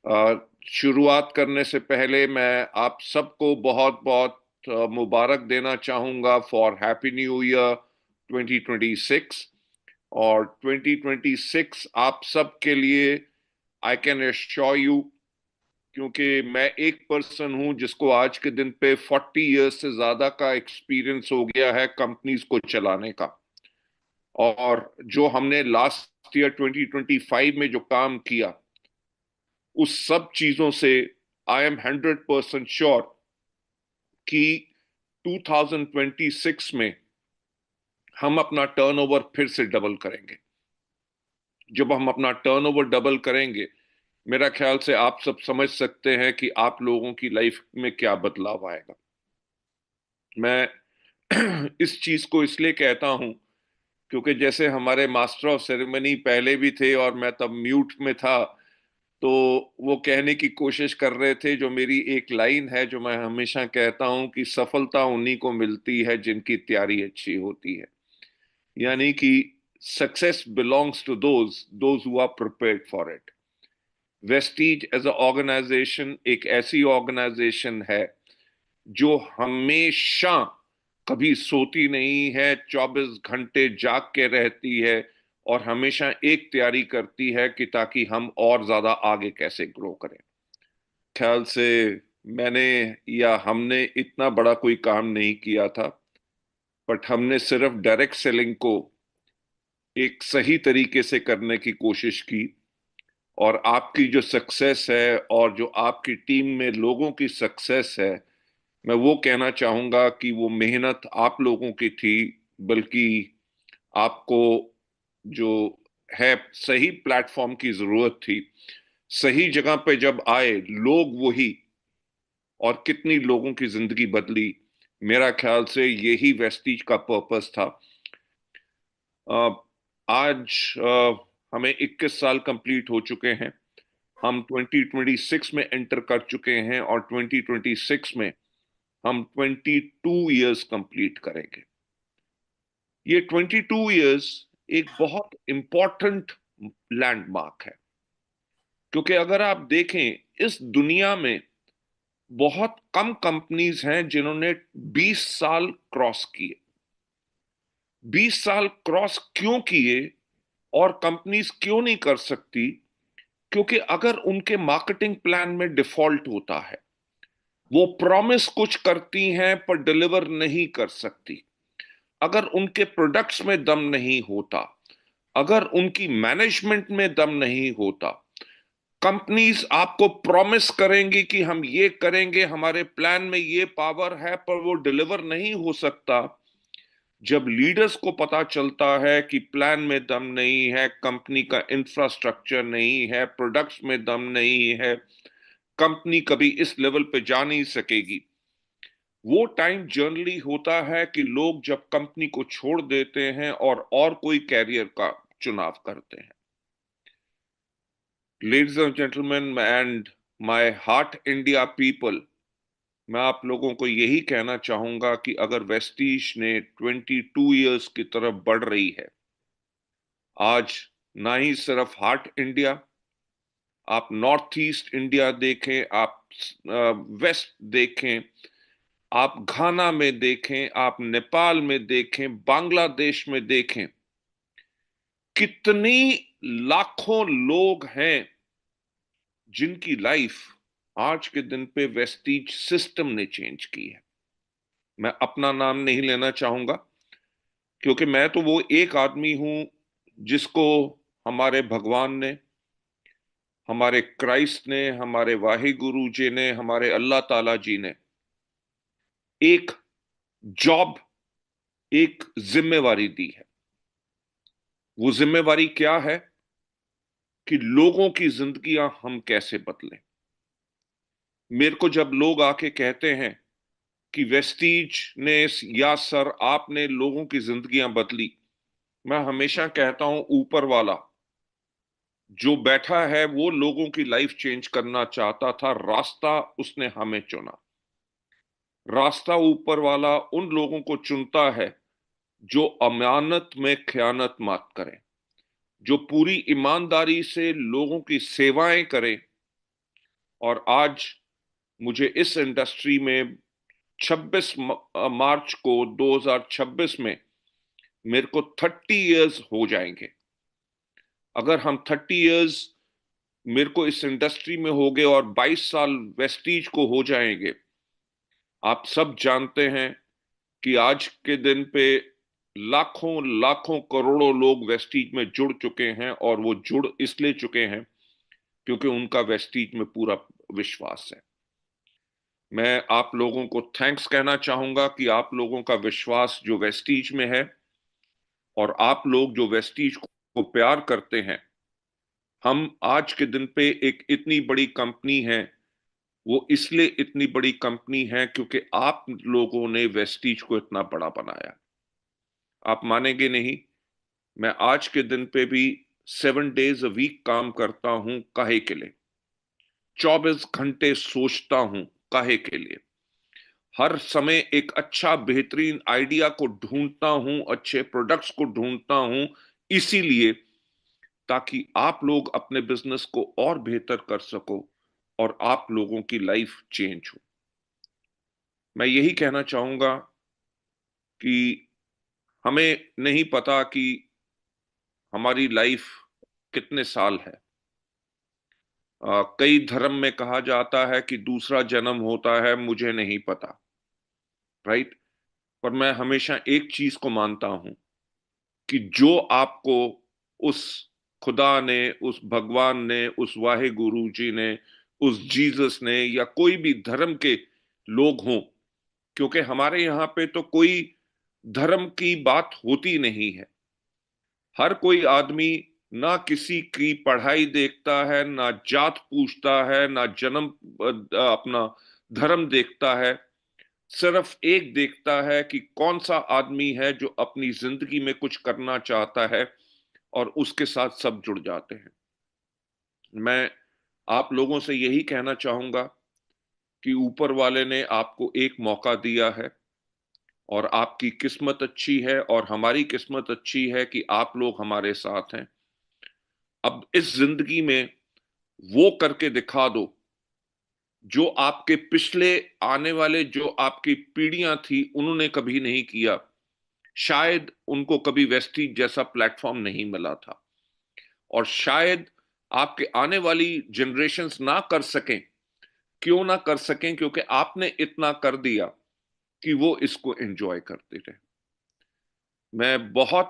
शुरुआत करने से पहले मैं आप सबको बहुत बहुत मुबारक देना चाहूंगा फॉर हैप्पी न्यू ईयर 2026। और 2026 आप सबके लिए आई कैन एश्योर यू, क्योंकि मैं एक पर्सन हूं जिसको आज के दिन पे 40 इयर्स से ज्यादा का एक्सपीरियंस हो गया है कंपनीज को चलाने का। और जो हमने लास्ट ईयर 2025 में जो काम किया, उस सब चीजों से आई एम 100% श्योर कि 2026 में हम अपना टर्नओवर फिर से डबल करेंगे। जब हम अपना टर्नओवर डबल करेंगे, मेरा ख्याल से आप सब समझ सकते हैं कि आप लोगों की लाइफ में क्या बदलाव आएगा। मैं इस चीज को इसलिए कहता हूं क्योंकि जैसे हमारे मास्टर ऑफ सेरेमनी पहले भी थे और मैं तब म्यूट में था, तो वो कहने की कोशिश कर रहे थे, जो मेरी एक लाइन है जो मैं हमेशा कहता हूं कि सफलता उन्हीं को मिलती है जिनकी तैयारी अच्छी होती है। यानी कि success belongs to those who are prepared for it. Vestige as a organization एक ऐसी ऑर्गेनाइजेशन है जो हमेशा कभी सोती नहीं है, 24 घंटे जाग के रहती है और हमेशा एक तैयारी करती है कि ताकि हम और ज्यादा आगे कैसे ग्रो करें। ख्याल से मैंने या हमने इतना बड़ा कोई काम नहीं किया था, बट हमने सिर्फ डायरेक्ट सेलिंग को एक सही तरीके से करने की कोशिश की। और आपकी जो सक्सेस है और जो आपकी टीम में लोगों की सक्सेस है, मैं वो कहना चाहूंगा कि वो मेहनत आप लोगों की थी, बल्कि आपको जो है सही प्लेटफॉर्म की जरूरत थी। सही जगह पे जब आए लोग वही, और कितनी लोगों की जिंदगी बदली। मेरा ख्याल से यही वेस्टीज का पर्पस था। अ, आज हमें 21 साल कंप्लीट हो चुके हैं। हम 2026 में एंटर कर चुके हैं और 2026 में हम 22 इयर्स कंप्लीट करेंगे। ये 22 इयर्स एक बहुत इंपॉर्टेंट लैंडमार्क है, क्योंकि अगर आप देखें इस दुनिया में बहुत कम कंपनीज हैं जिन्होंने 20 साल क्रॉस किए। 20 साल क्रॉस क्यों किए और कंपनीज क्यों नहीं कर सकती? क्योंकि अगर उनके मार्केटिंग प्लान में डिफॉल्ट होता है, वो प्रॉमिस कुछ करती हैं पर डिलीवर नहीं कर सकती, अगर उनके प्रोडक्ट्स में दम नहीं होता, अगर उनकी मैनेजमेंट में दम नहीं होता, कंपनीज आपको प्रॉमिस करेंगी कि हम ये करेंगे, हमारे प्लान में ये पावर है, पर वो डिलीवर नहीं हो सकता। जब लीडर्स को पता चलता है कि प्लान में दम नहीं है, कंपनी का इंफ्रास्ट्रक्चर नहीं है, प्रोडक्ट्स में दम नहीं है, कंपनी कभी इस लेवल पे जा नहीं सकेगी, वो टाइम जनरली होता है कि लोग जब कंपनी को छोड़ देते हैं और कोई कैरियर का चुनाव करते हैं। Ladies and gentleman and my heart India people, मैं आप लोगों को यही कहना चाहूंगा कि अगर वेस्टीज ने 22 इयर्स की तरफ बढ़ रही है आज, ना ही सिर्फ हार्ट इंडिया, आप नॉर्थ ईस्ट इंडिया देखें, आप वेस्ट देखें, आप घाना में देखें, आप नेपाल में देखें, बांग्लादेश में देखें, कितनी लाखों लोग हैं जिनकी लाइफ आज के दिन पे वेस्टीज सिस्टम ने चेंज की है। मैं अपना नाम नहीं लेना चाहूंगा, क्योंकि मैं तो वो एक आदमी हूं जिसको हमारे भगवान ने, हमारे क्राइस्ट ने, हमारे वाहे गुरु जी ने, हमारे अल्लाह ताला जी ने एक जॉब, एक जिम्मेवारी दी है। वो जिम्मेवारी क्या है कि लोगों की जिंदगियां हम कैसे बदलें। मेरे को जब लोग आके कहते हैं कि वेस्टीज ने या सर आपने लोगों की जिंदगियां बदली, मैं हमेशा कहता हूं ऊपर वाला जो बैठा है वो लोगों की लाइफ चेंज करना चाहता था, रास्ता उसने हमें चुना। रास्ता ऊपर वाला उन लोगों को चुनता है जो अमानत में खयानत मत करें, जो पूरी ईमानदारी से लोगों की सेवाएं करें, और आज मुझे इस इंडस्ट्री में 26 मार्च को 2026 में मेरे को 30 इयर्स हो जाएंगे। अगर हम 30 इयर्स मेरे को इस इंडस्ट्री में हो गए और 22 साल वेस्टीज को हो जाएंगे, आप सब जानते हैं कि आज के दिन पे लाखों लाखों करोड़ों लोग वेस्टीज में जुड़ चुके हैं, और वो जुड़ इसलिए चुके हैं क्योंकि उनका वेस्टीज में पूरा विश्वास है। मैं आप लोगों को थैंक्स कहना चाहूंगा कि आप लोगों का विश्वास जो वेस्टीज में है, और आप लोग जो वेस्टीज को प्यार करते हैं। हम आज के दिन पे एक इतनी बड़ी कंपनी है, वो इसलिए इतनी बड़ी कंपनी है क्योंकि आप लोगों ने वेस्टीज को इतना बड़ा बनाया। आप मानेंगे नहीं, मैं आज के दिन पे भी 7 डेज अ वीक काम करता हूं। काहे के लिए? 24 घंटे सोचता हूं। काहे के लिए? हर समय एक अच्छा बेहतरीन आइडिया को ढूंढता हूं, अच्छे प्रोडक्ट्स को ढूंढता हूं, इसीलिए ताकि आप लोग अपने बिजनेस को और बेहतर कर सको और आप लोगों की लाइफ चेंज हो। मैं यही कहना चाहूंगा कि हमें नहीं पता कि हमारी लाइफ कितने साल है। कई धर्म में कहा जाता है कि दूसरा जन्म होता है, मुझे नहीं पता, राइट? पर मैं हमेशा एक चीज को मानता हूं कि जो आपको उस खुदा ने, उस भगवान ने, उस वाहे गुरु जी ने, उस जीसस ने, या कोई भी धर्म के लोग हों, क्योंकि हमारे यहाँ पे तो कोई धर्म की बात होती नहीं है। हर कोई आदमी ना किसी की पढ़ाई देखता है, ना जात पूछता है, ना जन्म अपना धर्म देखता है। सिर्फ एक देखता है कि कौन सा आदमी है जो अपनी जिंदगी में कुछ करना चाहता है, और उसके साथ सब जुड़ जाते हैं। मैं आप लोगों से यही कहना चाहूंगा कि ऊपर वाले ने आपको एक मौका दिया है, और आपकी किस्मत अच्छी है, और हमारी किस्मत अच्छी है कि आप लोग हमारे साथ हैं। अब इस जिंदगी में वो करके दिखा दो जो आपके पिछले आने वाले जो आपकी पीढ़ियां थी उन्होंने कभी नहीं किया। शायद उनको कभी वेस्टीज जैसा प्लेटफॉर्म नहीं मिला था, और शायद आपके आने वाली जनरेशन्स ना कर सकें। क्यों ना कर सकें? क्योंकि आपने इतना कर दिया कि वो इसको एंजॉय करते रहे।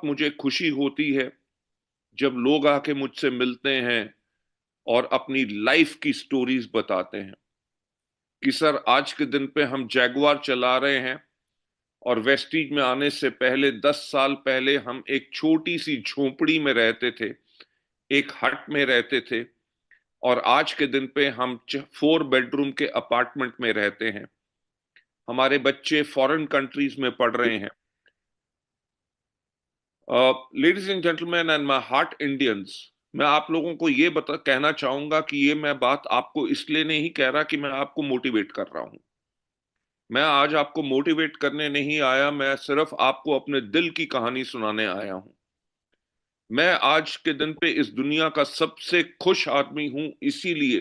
मुझे खुशी होती है जब लोग आके मुझसे मिलते हैं और अपनी लाइफ की स्टोरीज बताते हैं कि सर, आज के दिन पे हम जैगवार चला रहे हैं, और वेस्टीज में आने से पहले 10 साल पहले हम एक छोटी सी झोपड़ी में रहते थे, एक हट में रहते थे, और आज के दिन पे हम 4 बेडरूम के अपार्टमेंट में रहते हैं। हमारे बच्चे फॉरेन कंट्रीज में पढ़ रहे हैं। Ladies and gentleman and my heart Indians, मैं आप लोगों को ये कहना चाहूंगा कि ये मैं बात आपको इसलिए नहीं कह रहा कि मैं आपको मोटिवेट कर रहा हूं। मैं आज आपको मोटिवेट करने नहीं आया, मैं सिर्फ आपको अपने दिल की कहानी सुनाने आया हूं। मैं आज के दिन पे इस दुनिया का सबसे खुश आदमी हूं, इसीलिए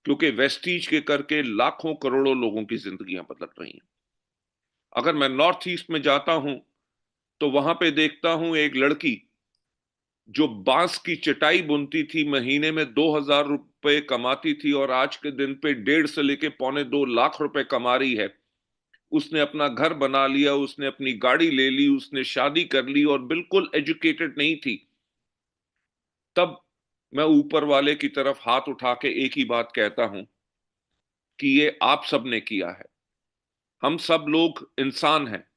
क्योंकि वेस्टीज के करके लाखों करोड़ों लोगों की जिंदगियां बदल रही हैं। अगर मैं नॉर्थ ईस्ट में जाता हूं तो वहां पे देखता हूं एक लड़की जो बांस की चटाई बुनती थी, महीने में 2,000 रुपए कमाती थी, और आज के दिन पे 1.5 से लेके 2.25 लाख रुपए कमा रही है। उसने अपना घर बना लिया, उसने अपनी गाड़ी ले ली, उसने शादी कर ली, और बिल्कुल एजुकेटेड नहीं थी। तब मैं ऊपर वाले की तरफ हाथ उठा के एक ही बात कहता हूं कि ये आप सब ने किया है। हम सब लोग इंसान हैं।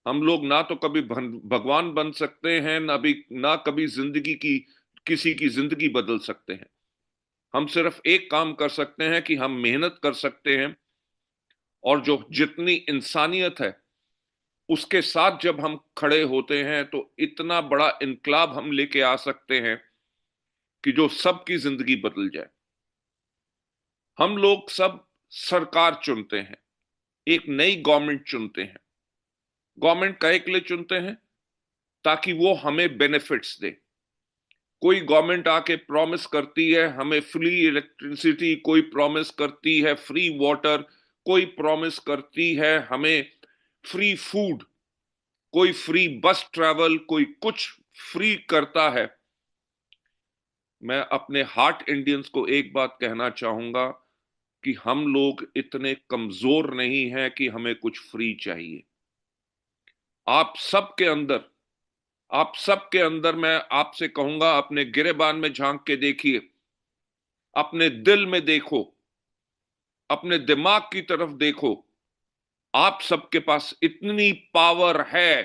हम लोग ना तो कभी भगवान बन सकते हैं, ना कभी जिंदगी की किसी की जिंदगी बदल सकते हैं। हम सिर्फ एक काम कर सकते हैं कि हम मेहनत कर सकते हैं, और जो जितनी इंसानियत है उसके साथ जब हम खड़े होते हैं तो इतना बड़ा इनकलाब हम लेके आ सकते हैं कि जो सबकी जिंदगी बदल जाए। हम लोग सब सरकार चुनते हैं, एक नई गवर्नमेंट चुनते हैं। गवर्नमेंट काहे के लिए चुनते हैं? ताकि वो हमें बेनिफिट्स दे। कोई गवर्नमेंट आके प्रॉमिस करती है हमें फ्री इलेक्ट्रिसिटी, कोई प्रॉमिस करती है फ्री वाटर, कोई प्रॉमिस करती है हमें फ्री फूड, कोई फ्री बस ट्रैवल, कोई कुछ फ्री करता है। मैं अपने हार्ट इंडियंस को एक बात कहना चाहूंगा कि हम लोग इतने कमजोर नहीं हैं कि हमें कुछ फ्री चाहिए। आप सबके अंदर आप सबके अंदर मैं आपसे कहूंगा, अपने गिरेबान में झांक के देखिए, अपने दिल में देखो, अपने दिमाग की तरफ देखो। आप सबके पास इतनी पावर है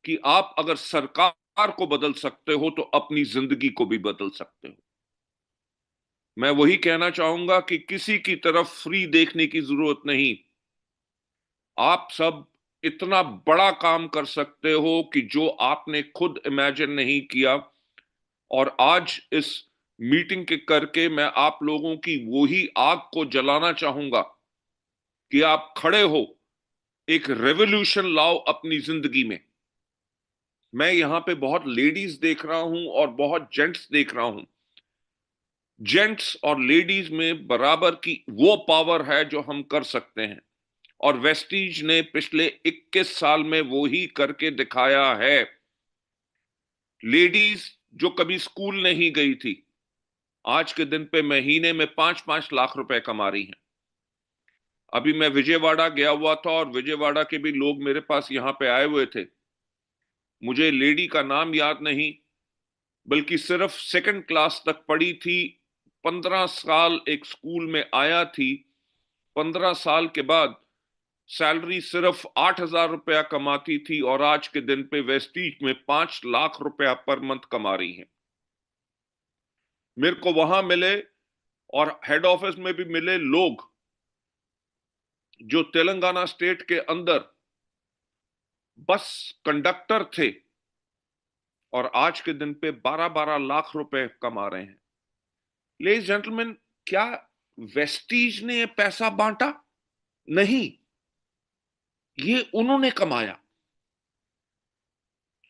कि आप अगर सरकार को बदल सकते हो तो अपनी जिंदगी को भी बदल सकते हो। मैं वही कहना चाहूंगा कि किसी की तरफ फ्री देखने की जरूरत नहीं। आप सब इतना बड़ा काम कर सकते हो कि जो आपने खुद इमेजिन नहीं किया। और आज इस मीटिंग के करके मैं आप लोगों की वही आग को जलाना चाहूंगा कि आप खड़े हो, एक रेवोल्यूशन लाओ अपनी जिंदगी में। मैं यहां पे बहुत लेडीज देख रहा हूं और बहुत जेंट्स देख रहा हूं। जेंट्स और लेडीज में बराबर की वो पावर है जो हम कर सकते हैं, और वेस्टीज ने पिछले 21 साल में वो ही करके दिखाया है। लेडीज जो कभी स्कूल नहीं गई थी, आज के दिन पे महीने में 5-5 लाख रुपए कमा रही हैं। अभी मैं विजयवाड़ा गया हुआ था और विजयवाड़ा के भी लोग मेरे पास यहां पे आए हुए थे। मुझे लेडी का नाम याद नहीं, बल्कि सिर्फ सेकंड क्लास तक पढ़ी थी, 15 साल एक स्कूल में आया थी। 15 साल के बाद सैलरी सिर्फ 8,000 रुपया कमाती थी और आज के दिन पे वेस्टीज में 5 लाख रुपया पर मंथ कमा रही हैं। मेरे को वहां मिले और हेड ऑफिस में भी मिले लोग जो तेलंगाना स्टेट के अंदर बस कंडक्टर थे और आज के दिन पे 12-12 लाख रुपए कमा रहे हैं। लेडीज जेंटलमैन, क्या वेस्टीज ने ये पैसा बांटा? नहीं, ये उन्होंने कमाया।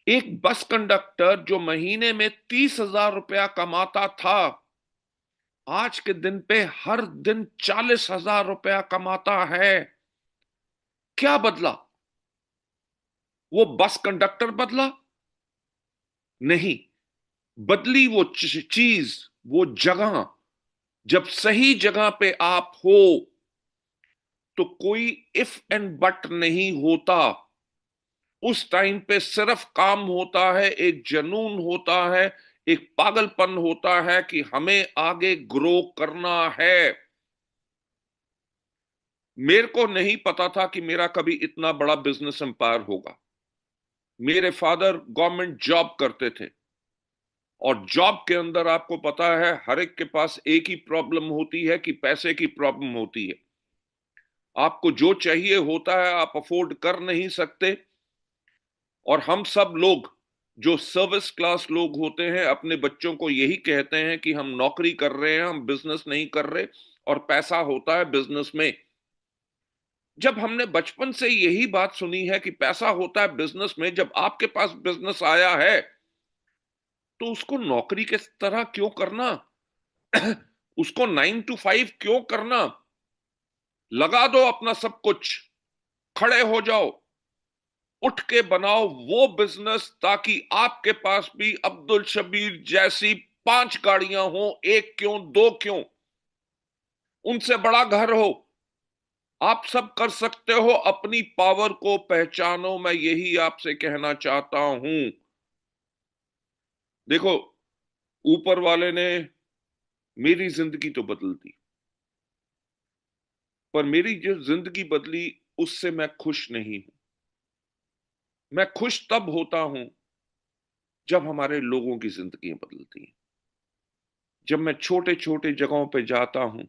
एक बस कंडक्टर जो महीने में 30,000 रुपया कमाता था, आज के दिन पे हर दिन 40,000 रुपया कमाता है। क्या बदला? वो बस कंडक्टर बदला? नहीं, बदली वो चीज, वो जगह। जब सही जगह पे आप हो तो कोई इफ एंड बट नहीं होता। उस टाइम पे सिर्फ काम होता है, एक जुनून होता है, एक पागलपन होता है कि हमें आगे ग्रो करना है। मेरे को नहीं पता था कि मेरा कभी इतना बड़ा बिजनेस एम्पायर होगा। मेरे फादर गवर्नमेंट जॉब करते थे और जॉब के अंदर आपको पता है हर एक के पास एक ही प्रॉब्लम होती है कि पैसे की प्रॉब्लम होती है। आपको जो चाहिए होता है आप अफोर्ड कर नहीं सकते। और हम सब लोग जो सर्विस क्लास लोग होते हैं अपने बच्चों को यही कहते हैं कि हम नौकरी कर रहे हैं, हम बिजनेस नहीं कर रहे, और पैसा होता है बिजनेस में। जब हमने बचपन से यही बात सुनी है कि पैसा होता है बिजनेस में, जब आपके पास बिजनेस आया है तो उसको नौकरी के तरह क्यों करना? उसको 9 to 5 क्यों करना? लगा दो अपना सब कुछ, खड़े हो जाओ, उठ के बनाओ वो बिजनेस, ताकि आपके पास भी अब्दुल शबीर जैसी 5 गाड़ियां हो, एक क्यों, दो क्यों, उनसे बड़ा घर हो। आप सब कर सकते हो, अपनी पावर को पहचानो। मैं यही आपसे कहना चाहता हूं। देखो, ऊपर वाले ने मेरी जिंदगी तो बदल दी, पर मेरी जो जिंदगी बदली उससे मैं खुश नहीं हूं। मैं खुश तब होता हूं जब हमारे लोगों की जिंदगी बदलती हैं। जब मैं छोटे छोटे जगहों पे जाता हूं,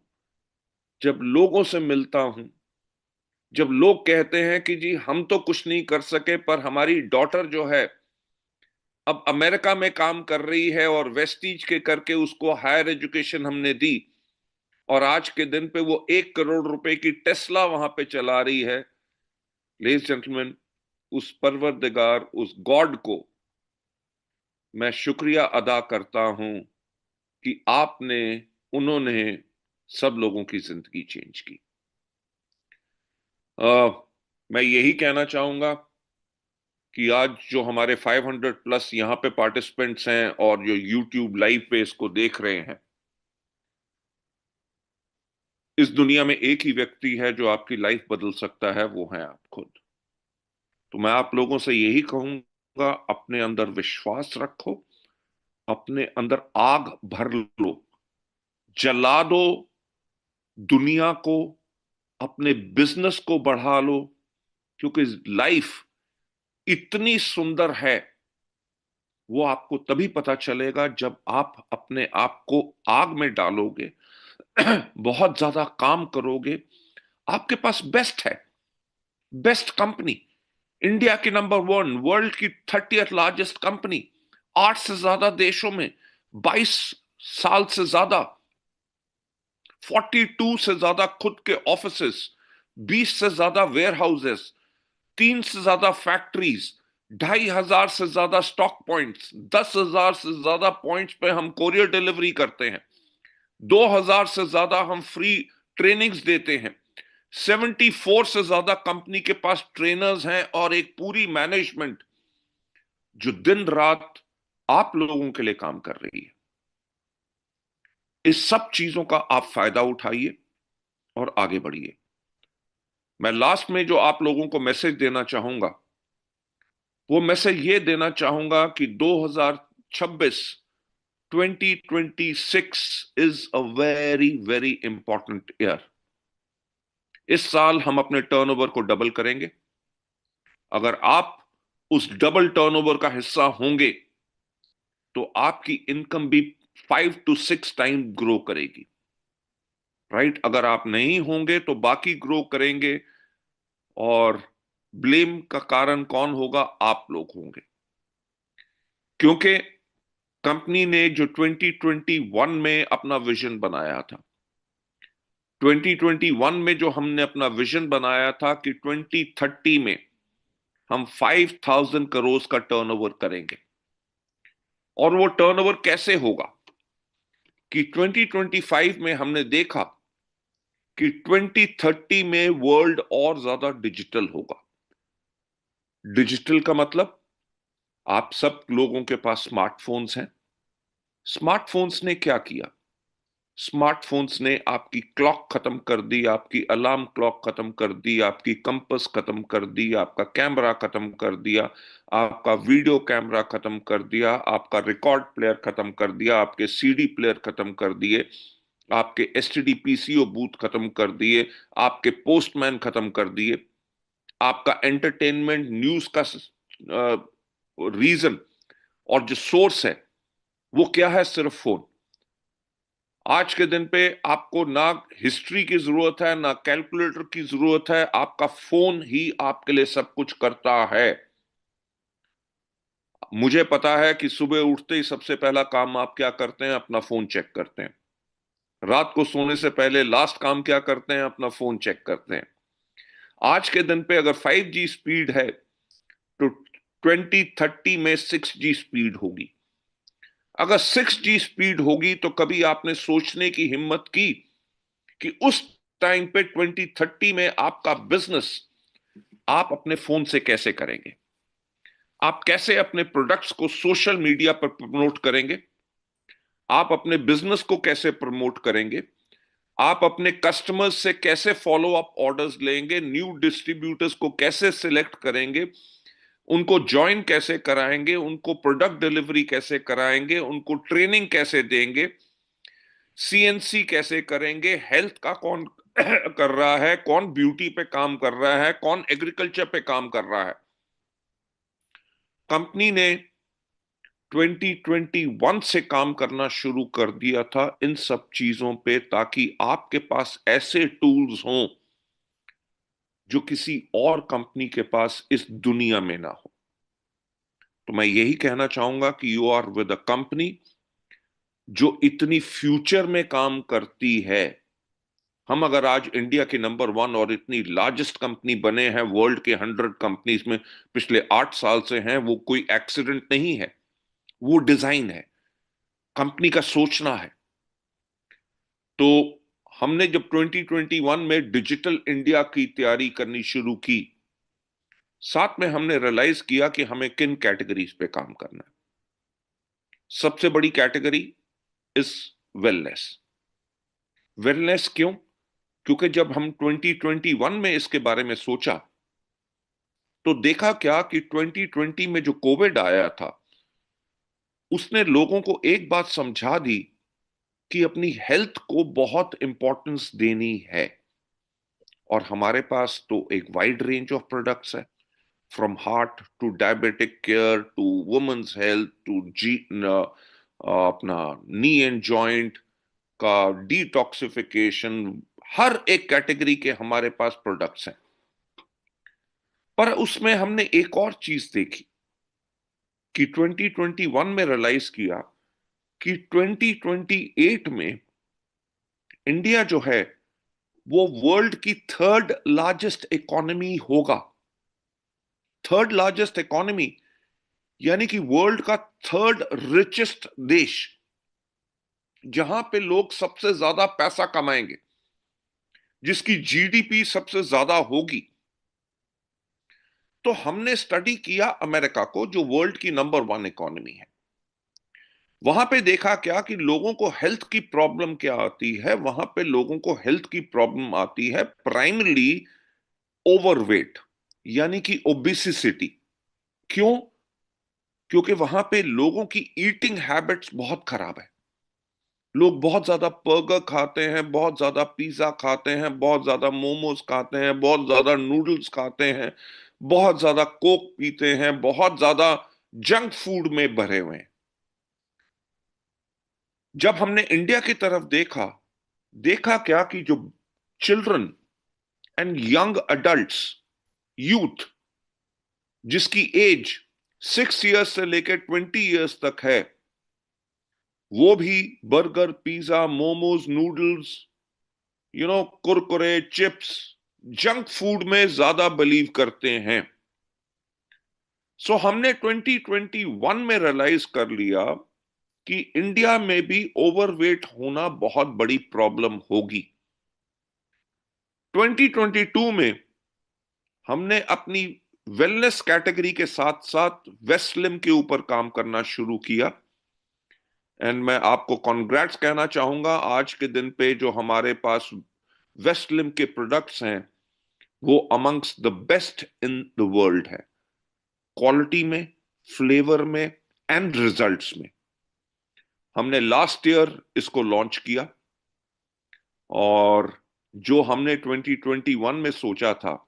जब लोगों से मिलता हूं, जब लोग कहते हैं कि जी हम तो कुछ नहीं कर सके पर हमारी डॉटर जो है अब अमेरिका में काम कर रही है और वेस्टीज के करके उसको हायर एजुकेशन हमने दी, और आज के दिन पे वो 1 करोड़ रुपए की टेस्ला वहां पे चला रही है। लेडीज जेंटलमैन, उस परवरदिगार, उस गॉड को मैं शुक्रिया अदा करता हूं कि आपने, उन्होंने सब लोगों की जिंदगी चेंज की। मैं यही कहना चाहूंगा कि आज जो हमारे 500 प्लस यहाँ पे पार्टिसिपेंट्स हैं और जो यूट्यूब लाइव पे इसको देख रहे हैं, इस दुनिया में एक ही व्यक्ति है जो आपकी लाइफ बदल सकता है, वो है आप खुद। तो मैं आप लोगों से यही कहूंगा, अपने अंदर विश्वास रखो, अपने अंदर आग भर लो, जला दो दुनिया को, अपने बिजनेस को बढ़ा लो, क्योंकि लाइफ इतनी सुंदर है, वो आपको तभी पता चलेगा जब आप अपने आप को आग में डालोगे, बहुत ज्यादा काम करोगे। आपके पास बेस्ट है, बेस्ट कंपनी, इंडिया की नंबर वन, वर्ल्ड की 30th लार्जेस्ट कंपनी, 8 से ज्यादा देशों में, 22 साल से ज्यादा, 42 से ज्यादा खुद के ऑफिसेस, 20 से ज्यादा वेयर हाउसेस, 3 से ज्यादा फैक्ट्रीज, 2,500 से ज्यादा स्टॉक पॉइंट्स, 10,000 से ज्यादा पॉइंट्स पे हम कोरियर डिलीवरी करते हैं, 2,000 से ज्यादा हम फ्री ट्रेनिंग्स देते हैं, 74 से ज्यादा कंपनी के पास ट्रेनर्स हैं और एक पूरी मैनेजमेंट जो दिन रात आप लोगों के लिए काम कर रही है। इस सब चीजों का आप फायदा उठाइए और आगे बढ़िए। मैं लास्ट में जो आप लोगों को मैसेज देना चाहूंगा, वो मैसेज ये देना चाहूंगा कि 2026, 2026 is a very very important year. इस साल हम अपने टर्नओवर को डबल करेंगे। अगर आप उस डबल टर्नओवर का हिस्सा होंगे तो आपकी इनकम भी 5 to 6 टाइम ग्रो करेगी, राइट? अगर आप नहीं होंगे तो बाकी ग्रो करेंगे, और ब्लेम का कारण कौन होगा? आप लोग होंगे, क्योंकि कंपनी ने जो 2021 में अपना विजन बनाया था, 2021 में जो हमने अपना विजन बनाया था कि 2030 में हम 5,000 करोड़ का टर्नओवर करेंगे, और वो टर्नओवर कैसे होगा कि 2025 में हमने देखा कि 2030 में वर्ल्ड और ज्यादा डिजिटल होगा। डिजिटल का मतलब, आप सब लोगों के पास स्मार्टफोन्स हैं। स्मार्टफोन्स ने क्या किया? स्मार्टफोन्स ने आपकी क्लॉक खत्म कर दी, आपकी अलार्म क्लॉक खत्म कर दी, आपकी कंपास खत्म कर दी, आपका कैमरा खत्म कर दिया, आपका वीडियो कैमरा खत्म कर दिया, आपका रिकॉर्ड प्लेयर खत्म कर दिया, आपके सीडी प्लेयर खत्म कर दिए, आपके एसटीडी पीसीओ बूथ खत्म कर दिए, आपके पोस्टमैन खत्म कर दिए, आपका एंटरटेनमेंट न्यूज का रीजन और जो सोर्स है वो क्या है? सिर्फ फोन। आज के दिन पे आपको ना हिस्ट्री की जरूरत है, ना कैलकुलेटर की जरूरत है, आपका फोन ही आपके लिए सब कुछ करता है। मुझे पता है कि सुबह उठते ही सबसे पहला काम आप क्या करते हैं? अपना फोन चेक करते हैं। रात को सोने से पहले लास्ट काम क्या करते हैं? अपना फोन चेक करते हैं। आज के दिन पे अगर 5G स्पीड है तो 2030 में 6G स्पीड होगी। अगर 6G स्पीड होगी तो कभी आपने सोचने की हिम्मत की कि उस टाइम पे 2030 में आपका बिजनेस आप अपने फोन से कैसे करेंगे? आप कैसे अपने प्रोडक्ट्स को सोशल मीडिया पर प्रमोट करेंगे? आप अपने बिजनेस को कैसे प्रमोट करेंगे? आप अपने कस्टमर्स से कैसे फॉलो अप ऑर्डर्स लेंगे? न्यू डिस्ट्रीब्यूटर्स को कैसे सिलेक्ट करेंगे? उनको ज्वाइन कैसे कराएंगे? उनको प्रोडक्ट डिलीवरी कैसे कराएंगे? उनको ट्रेनिंग कैसे देंगे? सीएनसी कैसे करेंगे? हेल्थ का कौन कर रहा है? कौन ब्यूटी पे काम कर रहा है? कौन एग्रीकल्चर पे काम कर रहा है? कंपनी ने 2021 से काम करना शुरू कर दिया था इन सब चीजों पे, ताकि आपके पास ऐसे टूल्स हों जो किसी और कंपनी के पास इस दुनिया में ना हो। तो मैं यही कहना चाहूंगा कि you are with a company जो इतनी फ्यूचर में काम करती है। हम अगर आज इंडिया के नंबर वन और इतनी लार्जेस्ट कंपनी बने हैं, वर्ल्ड के 100 कंपनीज में पिछले 8 साल से हैं, वो कोई एक्सीडेंट नहीं है, वो डिजाइन है, कंपनी का सोचना है। तो हमने जब 2021 में डिजिटल इंडिया की तैयारी करनी शुरू की, साथ में हमने रियलाइज किया कि हमें किन कैटेगरीज पे काम करना है। सबसे बड़ी कैटेगरी इज वेलनेस। वेलनेस क्यों? क्योंकि जब हम 2021 में इसके बारे में सोचा, तो देखा क्या कि 2020 में जो कोविड आया था, उसने लोगों को एक बात समझा दी कि अपनी हेल्थ को बहुत इंपॉर्टेंस देनी है। और हमारे पास तो एक वाइड रेंज ऑफ प्रोडक्ट्स है, from heart to diabetic care to women's health to जी अपना नी एंड जॉइंट का डिटॉक्सिफिकेशन। हर एक कैटेगरी के हमारे पास प्रोडक्ट्स हैं। पर उसमें हमने एक और चीज देखी कि 2021 में रियलाइज किया कि 2028 में इंडिया जो है वो वर्ल्ड की थर्ड लार्जेस्ट इकोनॉमी होगा। थर्ड लार्जेस्ट इकोनॉमी यानी कि वर्ल्ड का थर्ड रिचेस्ट देश, जहां पे लोग सबसे ज्यादा पैसा कमाएंगे, जिसकी जीडीपी सबसे ज्यादा होगी। तो हमने स्टडी किया अमेरिका को, जो वर्ल्ड की नंबर 1 इकोनॉमी है। वहां पे देखा क्या कि लोगों को हेल्थ की प्रॉब्लम क्या आती है। वहां पे लोगों को हेल्थ की प्रॉब्लम आती है प्राइमरली ओवरवेट, यानी कि ओबेसिसिटी। क्यों? क्योंकि वहां पे लोगों की ईटिंग हैबिट्स बहुत खराब है। लोग बहुत ज्यादा बर्गर खाते हैं, बहुत ज्यादा पिज्जा खाते हैं, बहुत ज्यादा मोमोज खाते हैं, बहुत ज्यादा नूडल्स खाते हैं, बहुत ज्यादा कोक पीते हैं, बहुत ज्यादा जंक फूड में भरे हुए हैं। जब हमने इंडिया की तरफ देखा, देखा क्या कि जो children and young adults, youth, जिसकी एज 6 इयर्स से लेकर 20 इयर्स तक है, वो भी burger, pizza, momos, noodles, Kurkure, chips, junk food में ज्यादा बिलीव करते हैं। सो हमने 2021 में रियलाइज कर लिया कि इंडिया में भी ओवरवेट होना बहुत बड़ी प्रॉब्लम होगी। 2022 में हमने अपनी वेलनेस कैटेगरी के साथ साथ वेस्लिम के ऊपर काम करना शुरू किया। एंड मैं आपको कॉन्ग्रेट्स कहना चाहूंगा, आज के दिन पे जो हमारे पास वेस्लिम के प्रोडक्ट्स हैं वो amongst the best in the world है, क्वालिटी में, फ्लेवर में एंड रिजल्ट्स में। हमने लास्ट ईयर इसको लॉन्च किया, और जो हमने 2021 में सोचा था,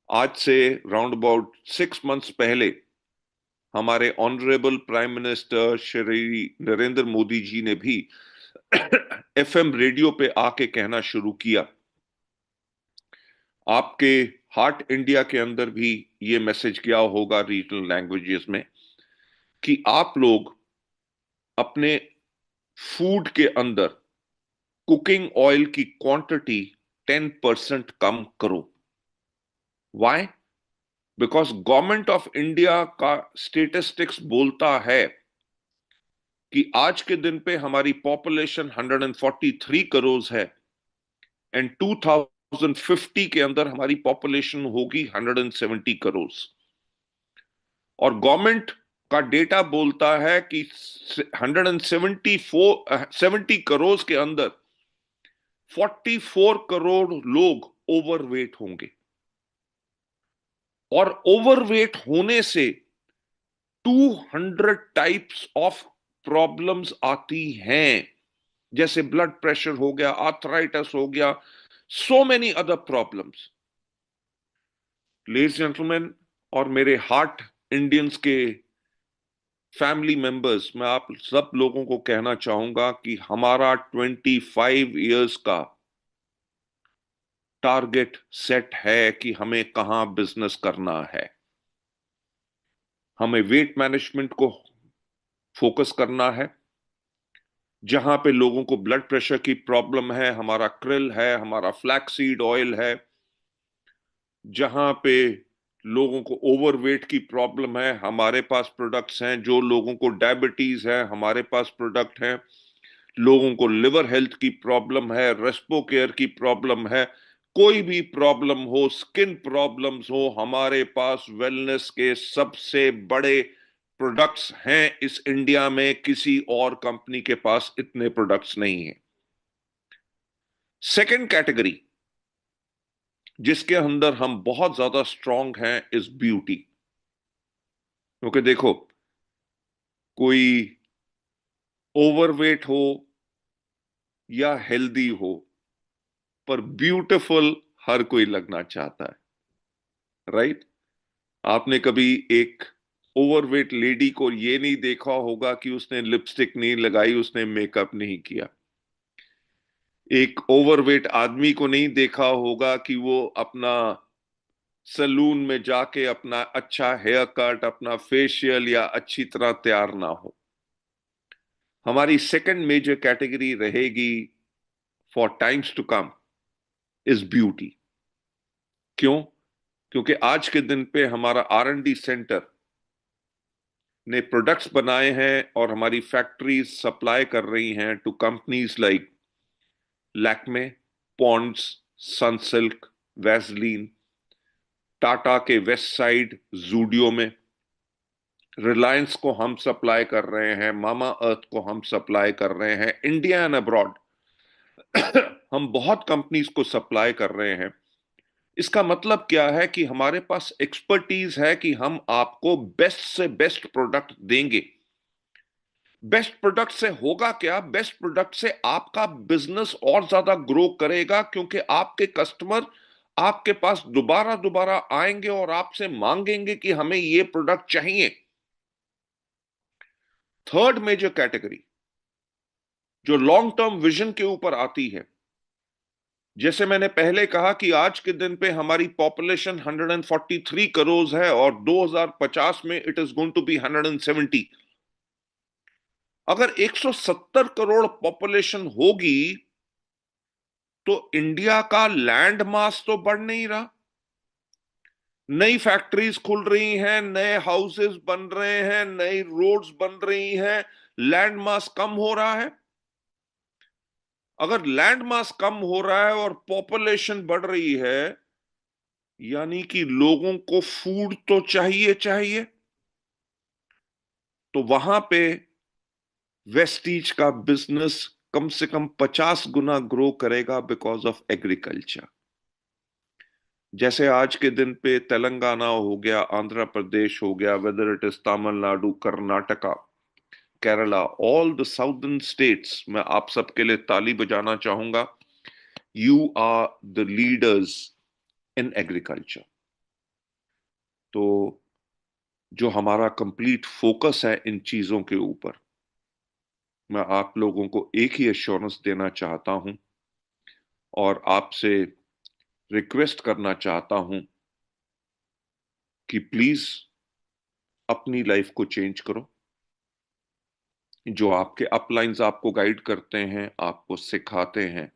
आज से राउंड अबाउट 6 मंथ्स पहले हमारे honourable prime minister Shri Narendra Modi ji ने भी एफएम रेडियो पे आके कहना शुरू किया। आपके हार्ट इंडिया के अंदर भी ये मैसेज किया होगा रीजनल लैंग्वेजेस में कि आप लोग अपने फूड के अंदर कुकिंग ऑयल की क्वांटिटी 10% कम करो। Why? Because government of India का स्टेटिस्टिक्स बोलता है कि आज के दिन पे हमारी पॉपुलेशन 143 करोड़ है, एंड 2050 के अंदर हमारी पॉपुलेशन होगी 170 करोड़। और गवर्नमेंट का डेटा बोलता है कि 170 करोड़ के अंदर 44 करोड़ लोग ओवरवेट होंगे। और ओवरवेट होने से 200 टाइप्स ऑफ प्रॉब्लम्स आती हैं, जैसे ब्लड प्रेशर हो गया, आर्थराइटिस हो गया, so many other problems. Ladies gentleman और मेरे हार्ट इंडियंस के फैमिली मेंबर्स, मैं आप सब लोगों को कहना चाहूंगा कि हमारा 25 इयर्स का टारगेट सेट है कि हमें कहां बिजनेस करना है। हमें वेट मैनेजमेंट को फोकस करना है। जहां पे लोगों को ब्लड प्रेशर की प्रॉब्लम है, हमारा क्रिल है, हमारा फ्लैक्सीड ऑयल है। जहां पे लोगों को ओवरवेट की प्रॉब्लम है, हमारे पास प्रोडक्ट्स हैं। जो लोगों को डायबिटीज है, हमारे पास प्रोडक्ट हैं। लोगों को लिवर हेल्थ की प्रॉब्लम है, रेस्पो केयर की प्रॉब्लम है, कोई भी प्रॉब्लम हो, स्किन प्रॉब्लम्स हो, हमारे पास वेलनेस के सबसे बड़े प्रोडक्ट्स हैं इस इंडिया में। किसी और कंपनी के पास इतने प्रोडक्ट्स नहीं हैं। सेकंड कैटेगरी जिसके अंदर हम बहुत ज्यादा स्ट्रांग हैं इज ब्यूटी। क्योंकि देखो, कोई ओवरवेट हो या हेल्दी हो, पर ब्यूटीफुल हर कोई लगना चाहता है, राइट? आपने कभी एक ओवरवेट लेडी को ये नहीं देखा होगा कि उसने लिपस्टिक नहीं लगाई, उसने मेकअप नहीं किया। एक ओवरवेट आदमी को नहीं देखा होगा कि वो अपना सलून में जाके अपना अच्छा हेयर कट, अपना फेशियल या अच्छी तरह तैयार ना हो। हमारी सेकंड मेजर कैटेगरी रहेगी for times to come is beauty. क्यों? क्योंकि आज के दिन पे हमारा R&D सेंटर ने प्रोडक्ट्स बनाए हैं और हमारी फैक्ट्रीज सप्लाई कर रही हैं to companies like Lakme, Pond's, Sunsilk, Vaseline, Tata के वेस्ट साइड जूडियो में। रिलायंस को हम सप्लाई कर रहे हैं, मामा अर्थ को हम सप्लाई कर रहे हैं, इंडिया एंड अब्रॉड हम बहुत कंपनीज को सप्लाई कर रहे हैं। इसका मतलब क्या है कि हमारे पास एक्सपर्टीज है कि हम आपको बेस्ट से बेस्ट प्रोडक्ट देंगे। बेस्ट प्रोडक्ट से होगा क्या? बेस्ट प्रोडक्ट से आपका बिजनेस और ज्यादा ग्रो करेगा, क्योंकि आपके कस्टमर आपके पास दोबारा दोबारा आएंगे और आपसे मांगेंगे कि हमें ये प्रोडक्ट चाहिए। थर्ड मेजर कैटेगरी जो लॉन्ग टर्म विजन के ऊपर आती है, जैसे मैंने पहले कहा कि आज के दिन पे हमारी पॉपुलेशन 143 करोड़ है और 2050 में it is going to be 170। अगर 170 करोड़ पॉपुलेशन होगी तो इंडिया का लैंड मास तो बढ़ नहीं रहा। नई फैक्ट्रीज खुल रही हैं, नए हाउसेस बन रहे हैं, नई रोड्स बन रही हैं, लैंड मास कम हो रहा है। अगर लैंड मास कम हो रहा है और पॉपुलेशन बढ़ रही है, यानी कि लोगों को फूड तो चाहिए चाहिए। तो वहां पे वेस्टीज का बिजनेस कम से कम 50 गुना ग्रो करेगा बिकॉज ऑफ एग्रीकल्चर। जैसे आज के दिन पे तेलंगाना हो गया, आंध्र प्रदेश हो गया, whether it is Tamil Nadu, Karnataka, Kerala, all the southern states, मैं आप सबके लिए ताली बजाना चाहूंगा। You are the leaders in agriculture. तो जो हमारा कंप्लीट फोकस है इन चीजों के ऊपर, मैं आप लोगों को एक ही एश्योरेंस देना चाहता हूं और आपसे रिक्वेस्ट करना चाहता हूं कि प्लीज अपनी लाइफ को चेंज करो। जो आपके अपलाइंस आपको गाइड करते हैं, आपको सिखाते हैं,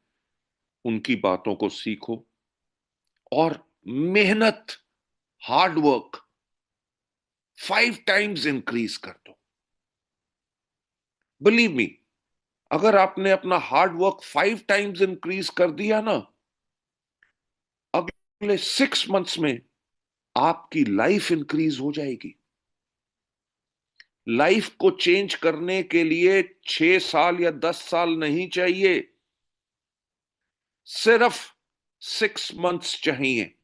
उनकी बातों को सीखो और मेहनत, हार्ड वर्क 5 टाइम्स इंक्रीज कर दो। बिलीव मी, अगर आपने अपना हार्ड वर्क 5 टाइम्स इंक्रीज कर दिया ना, अगले 6 मंथ्स में आपकी लाइफ इंक्रीज हो जाएगी। लाइफ को चेंज करने के लिए 6 साल या 10 साल नहीं चाहिए, सिर्फ 6 मंथ्स चाहिए।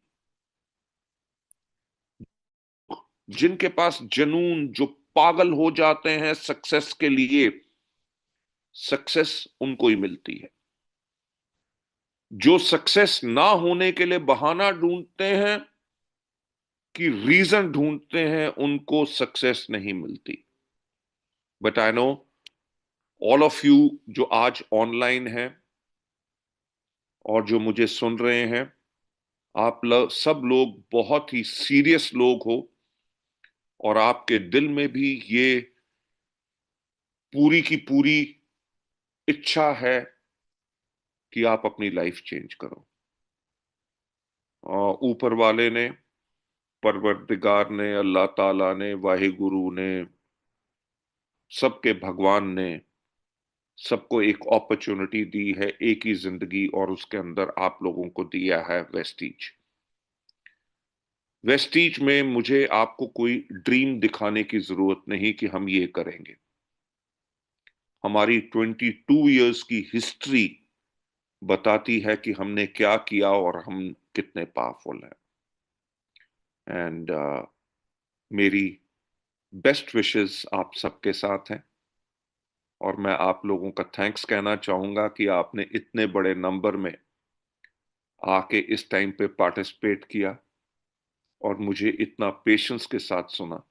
जिनके पास जुनून, जो पागल हो जाते हैं सक्सेस के लिए, सक्सेस उनको ही मिलती है। जो सक्सेस ना होने के लिए बहाना ढूंढते हैं, कि रीजन ढूंढते हैं, उनको सक्सेस नहीं मिलती। But I know all of you जो आज ऑनलाइन हैं और जो मुझे सुन रहे हैं, आप लोग सब लोग बहुत ही सीरियस लोग हो और आपके दिल में भी ये पूरी की पूरी इच्छा है कि आप अपनी लाइफ चेंज करो। और ऊपर वाले ने परवरदिगार ने, अल्लाह ताला ने, वाहिगुरु ने, सबके भगवान ने सबको एक अपॉर्चुनिटी दी है, एक ही जिंदगी, और उसके अंदर आप लोगों को दिया है वेस्टीज। वेस्टीज में मुझे आपको कोई ड्रीम दिखाने की जरूरत नहीं कि हम ये करेंगे। हमारी 22 इयर्स की हिस्ट्री बताती है कि हमने क्या किया और हम कितने पावरफुल हैं। एंड मेरी बेस्ट विशेस आप सबके साथ हैं, और मैं आप लोगों का थैंक्स कहना चाहूंगा कि आपने इतने बड़े नंबर में आके इस टाइम पे पार्टिसिपेट किया और मुझे इतना पेशेंस के साथ सुना।